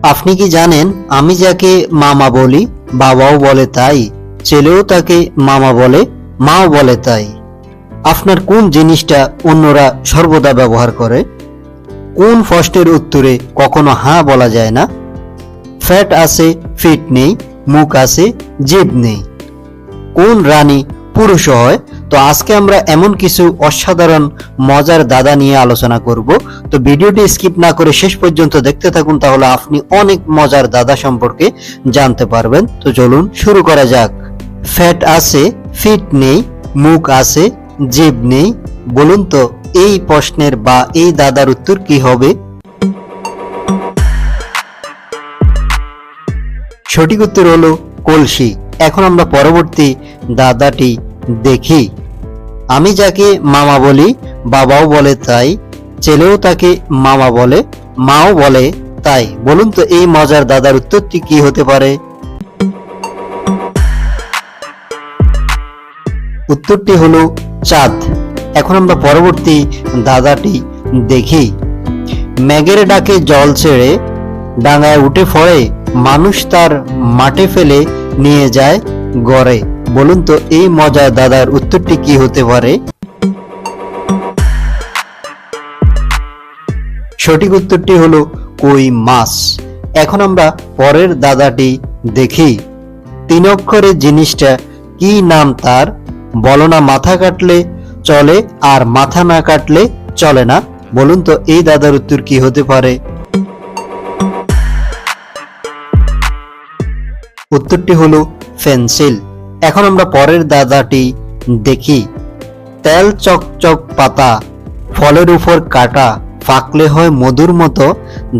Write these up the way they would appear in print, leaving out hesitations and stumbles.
আপনি কি জানেন আমি যাকে মামা বলি বাবাও বলে তাই, ছেলেও তাকে মামা বলে মাও বলে তাই। আপনার কোন জিনিসটা অন্যরা সর্বদা ব্যবহার করে? কোন প্রশ্নের উত্তরে কখনো হ্যাঁ বলা যায় না? ফ্যাট আছে ফিট নেই, মুখ আছে জিভ নেই। কোন রানী পুরুষ হয়? তো আজকে আমরা এমন কিছু অসাধারণ মজার দাদা নিয়ে আলোচনা করব। তো ভিডিওটি স্কিপ না করে শেষ পর্যন্ত দেখতে থাকুন, তাহলে আপনি অনেক মজার দাদা সম্পর্কে জানতে পারবেন। তো চলুন শুরু করা যাক। ফ্যাট আছে ফিট নেই, মুখ আছে জিভ নেই। বলুন তো এই প্রশ্নের বা এই দাদার উত্তর কি হবে? সঠিক উত্তর হলো কলসি। এখন আমরা পরবর্তী দাদাটি দেখি। আমি যাকে মামা বলি বাবাও বলে তাই, ছেলেও তাকে মামা বলে মাও বলে তাই। বলুন তো এই মজার দাদার উত্তরটি কি হতে পারে? উত্তরটি হলো চাঁদ। এখন আমরা পরবর্তী দাদাটি দেখি। মেঘের ডাকে জল ছেড়ে ডাঙায় উঠে পড়ে, মানুষ তার মাঠে ফেলে নিয়ে যায় গড়ে। বলুন তো এই মজার দাদার উত্তরটি কি হতে পারে? সঠিক উত্তরটি হলো কই মাছ। এখন আমরা পরের দাদাটি দেখি। 3 অক্ষরের জিনিসটা কি নাম তার? বলো না মাথা কাটলে চলে আর মাথা না কাটলে চলে না। বলুন তো এই দাদার উত্তর কি হতে পারে? উত্তরটি হলো পেন্সিল। এখন আমরা পরের দাদাটি দেখি। তেল চকচক পাতা, ফলের উপর কাটা, পাকলে হয় মধুর মতো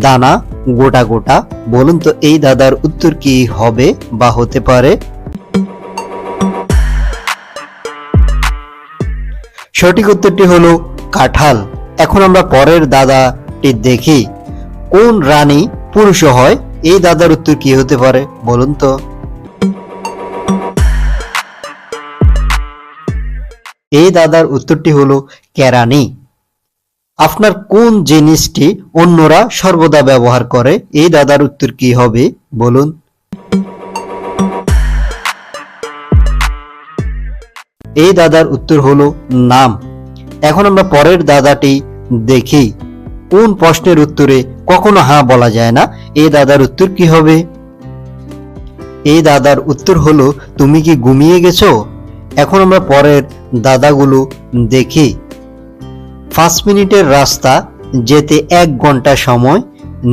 দানা গোটা গোটা। বলুন তো এই দাদার উত্তর কি হবে বা হতে পারে? সঠিক উত্তরটি হলো কাঁঠাল। এখন আমরা পরের দাদাটি দেখি। কোন রানী পুরুষ হয়? এই দাদার উত্তর কি হতে পারে বলুন তো? এই দাদার উত্তরটি হলো কেরানি। আপনার কোন জিনিসটি অন্যরা সর্বদা ব্যবহার করে? এই দাদার উত্তর কি হবে বলুন? এই দাদার উত্তর হলো নাম। এখন আমরা পরের দাদাটি দেখি। কোন প্রশ্নের উত্তরে কখনো হ্যাঁ বলা যায় না? এই দাদার উত্তর কি হবে? এই দাদার উত্তর হলো তুমি কি ঘুমিয়ে গেছো? এখন আমরা পরের দাদাগুলো দেখি। 5 মিনিটের রাস্তা যেতে 1 ঘন্টা সময়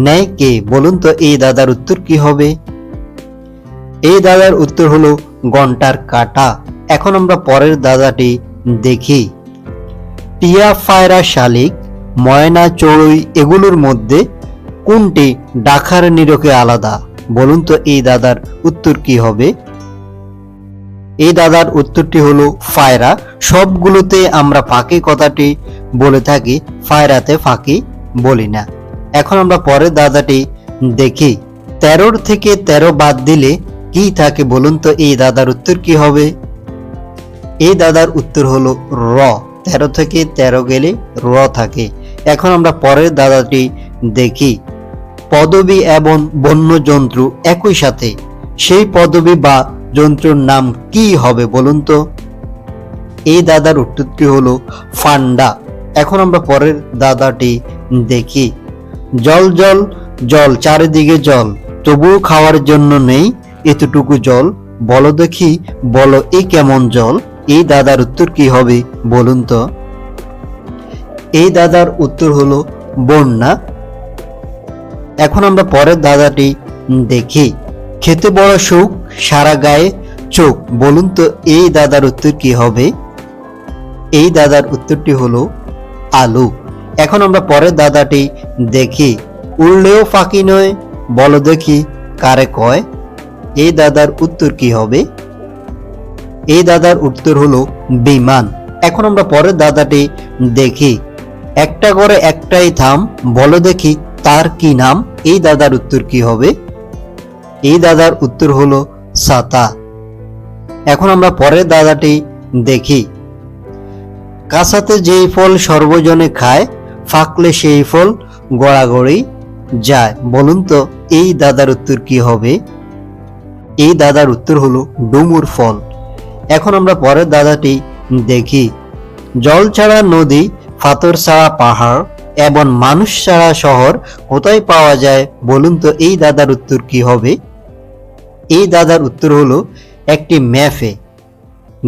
নেয় কে? বলুন তো এই দাদার উত্তর কি হবে? এই দাদার উত্তর হলো ঘন্টার কাঁটা। এখন আমরা পরের দাদাটি দেখি। টিয়া, পায়রা, শালিক, ময়না, চড়ুই এগুলোর মধ্যে কোনটি ডাকার নিরকে আলাদা? বলুন তো এই দাদার উত্তর কি হবে? এই দাদার উত্তরটি হলো পায়রা। সবগুলোতে আমরা ফাঁকি কথাটি বলে থাকি, পায়রাতে ফাঁকি বলি না। এখন আমরা পরের দাদাটি দেখি। 13 থেকে 13 বাদ দিলে কি থাকে? বলুন তো এই দাদার উত্তর কি হবে? এই দাদার উত্তর হলো র। 13 থেকে 13 গেলে র থাকে। এখন আমরা পরের দাদাটি দেখি। পদবী এবং বন্য জন্তু একই সাথে, সেই পদবী বা জন্তুর নাম কি হবে বলুন তো? এই দাদার উত্তরটি হলো ফান্ডা। এখন আমরা পরের দাদাটি দেখি। জল জল জল, চারিদিকে জল, তবুও খাওয়ার জন্য নেই এতটুকু জল। বলো দেখি, বলো এই কেমন জল? এই দাদার উত্তর কি হবে বলুন তো? এই দাদার উত্তর হলো বন্যা। এখন আমরা পরের দাদাটি দেখি। খেতে বড় সুখ, সারা গায়ে চোখ। বলুন তো এই দাদার উত্তর কি হবে? এই দাদার উত্তরটি হলো আলু। এখন আমরা পরের দাদাটি দেখি। উড়লেও ফাঁকি নয়, বলো দেখি কারে কয়? এই দাদার উত্তর কি হবে? এই দাদার উত্তর হলো বিমান। এখন আমরা পরের দাদাটি দেখি। একটা করে একটাই থাম, বলো দেখি তার কি নাম? এই দাদার উত্তর কি হবে? এই দাদার উত্তর হলো ছাতা। এখন আমরা পরের দাদাটি দেখি। কাঁচাতে যেই ফল সর্বজনে খায়, ফাকলে সেই ফল গড়াগড়ি যায়, বলুন তো এই দাদার উত্তর কি হবে? এই দাদার উত্তর হলো ডুমুর ফল। এখন আমরা পরের দাদাটি দেখি। জল ছাড়া নদী, পাথর ছাড়া পাহাড় এবং মানুষ ছাড়া শহর কোথায় পাওয়া যায়, বলুন তো এই দাদার উত্তর কি হবে? এই দাদার উত্তর হলো একটি ম্যাপে,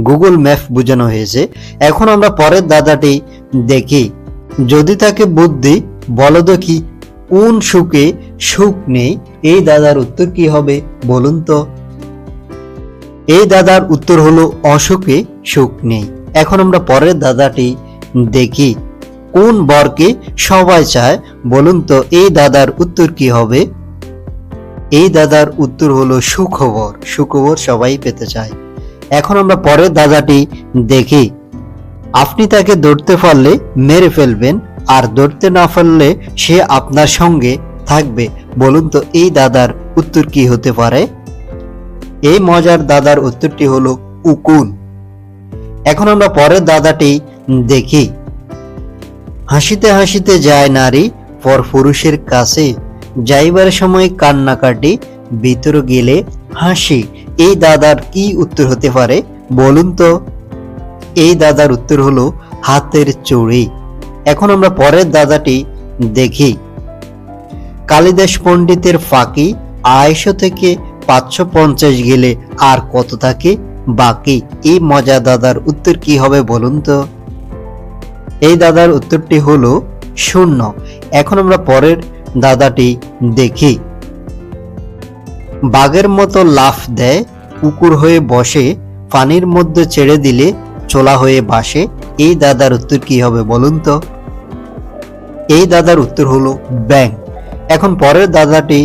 গুগল ম্যাপ বোঝানো হয়েছে। এখন আমরা পরের দাদাটি দেখি। যদি তাকে বুদ্ধি, বলো তো কি কোন সুখে সুখ নেই, এই দাদার উত্তর কি হবে বলুন তো? এই দাদার উত্তর হলো অসুখে সুখ নেই। এখন আমরা পরের দাদাটি দেখি। কোন বরকে সবাই চায়, বলুন তো এই দাদার উত্তর কি হবে? এই দাদার উত্তর হলো সুখবর। সুখবর সবাই পেতে চায়। এখন আমরা পরের দাদাটি দেখি। আপনি তাকে ধরতে পারলে মেরে ফেলবেন, আর ধরতে না পারলে সে আপনার সঙ্গে থাকবে, বলুন তো এই দাদার উত্তর কি হতে পারে? এই মজার দাদার উত্তরটি হলো উকুন। এখন আমরা পরের দাদাটি দেখি। হাসিতে হাসিতে যায় নারী পর পুরুষের কাছে, যাইবার সময় কান্নাকাটি, ভিতর গেলে হাসি, এই দাদার কি উত্তর হতে পারে বলুন তো? এই দাদার উত্তর হলো হাতের চুড়ি। এখন আমরা পরের দাদাটি দেখি। কালিদাস পণ্ডিতের ফাঁকি, 250 থেকে 550 গেলে আর কত থাকে বাকি, এই মজা দাদার উত্তর কি হবে বলুন তো? এই দাদার উত্তরটি হলো 0। এখন আমরা পরের দাদাটি দেখি। বাঘের মতো লাফ দেয়, কুকুর হয়ে বসে, পানির মধ্যে ছেড়ে দিলে চোলা হয়ে বাসে, এই দাদার উত্তর কি হবে বলুন তো? এই দাদার উত্তর হলো ব্যাঙ। এখন পরের দাদাটি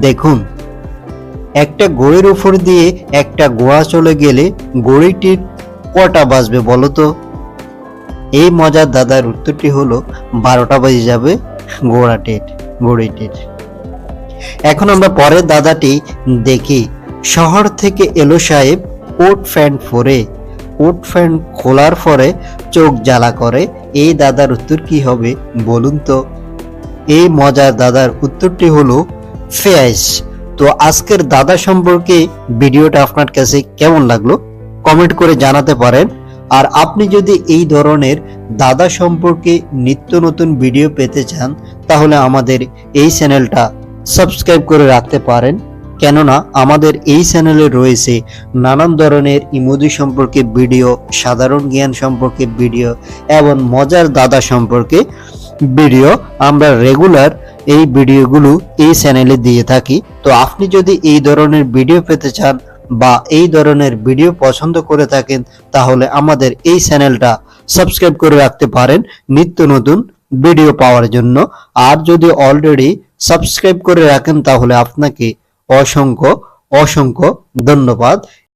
দেখুন। একটা ঘড়ির উপর দিয়ে একটা ঘোড়া চলে গেলে ঘড়িটির কটা বাজবে বলো তো? এই মজার দাদার উত্তরটি হলো 12টা বাজে যাবে ঘড়িটির। এখন আমরা পরের দাদাটি দেখি। শহর থেকে এলো সাহেব, কোট প্যান্ট পরে, কোট প্যান্ট খোলার পরে চোখ জ্বালা করে, এই দাদার উত্তর কি হবে বলুন তো? এই মজার দাদার উত্তরটি হলো ফেয়াজ। তো আজকের দাদা সম্পর্কে ভিডিওটা আপনার কাছে কেমন লাগলো কমেন্ট করে জানাতে পারেন। আর আপনি যদি এই ধরনের দাদা সম্পর্কে নিত্য নতুন ভিডিও পেতে চান, তাহলে আমাদের এই চ্যানেলটা সাবস্ক্রাইব করে রাখতে পারেন। কেননা আমাদের এই চ্যানেলে রয়েছে নানান ধরনের ইমোজি সম্পর্কে ভিডিও, সাধারণ জ্ঞান সম্পর্কে ভিডিও এবং মজার দাদা সম্পর্কে ভিডিও। আমরা রেগুলার এই ভিডিওগুলো এই চ্যানেলে দিয়ে থাকি। তো আপনি যদি এই ধরনের ভিডিও পেতে চান বা এই ধরনের ভিডিও পছন্দ করে থাকেন, তাহলে আমাদের এই চ্যানেলটা সাবস্ক্রাইব করে রাখতে পারেন নিত্য নতুন ভিডিও পাওয়ার জন্য। আর যদি অলরেডি সাবস্ক্রাইব করে রাখেন, তাহলে আপনাকে অসংখ্য অসংখ্য ধন্যবাদ।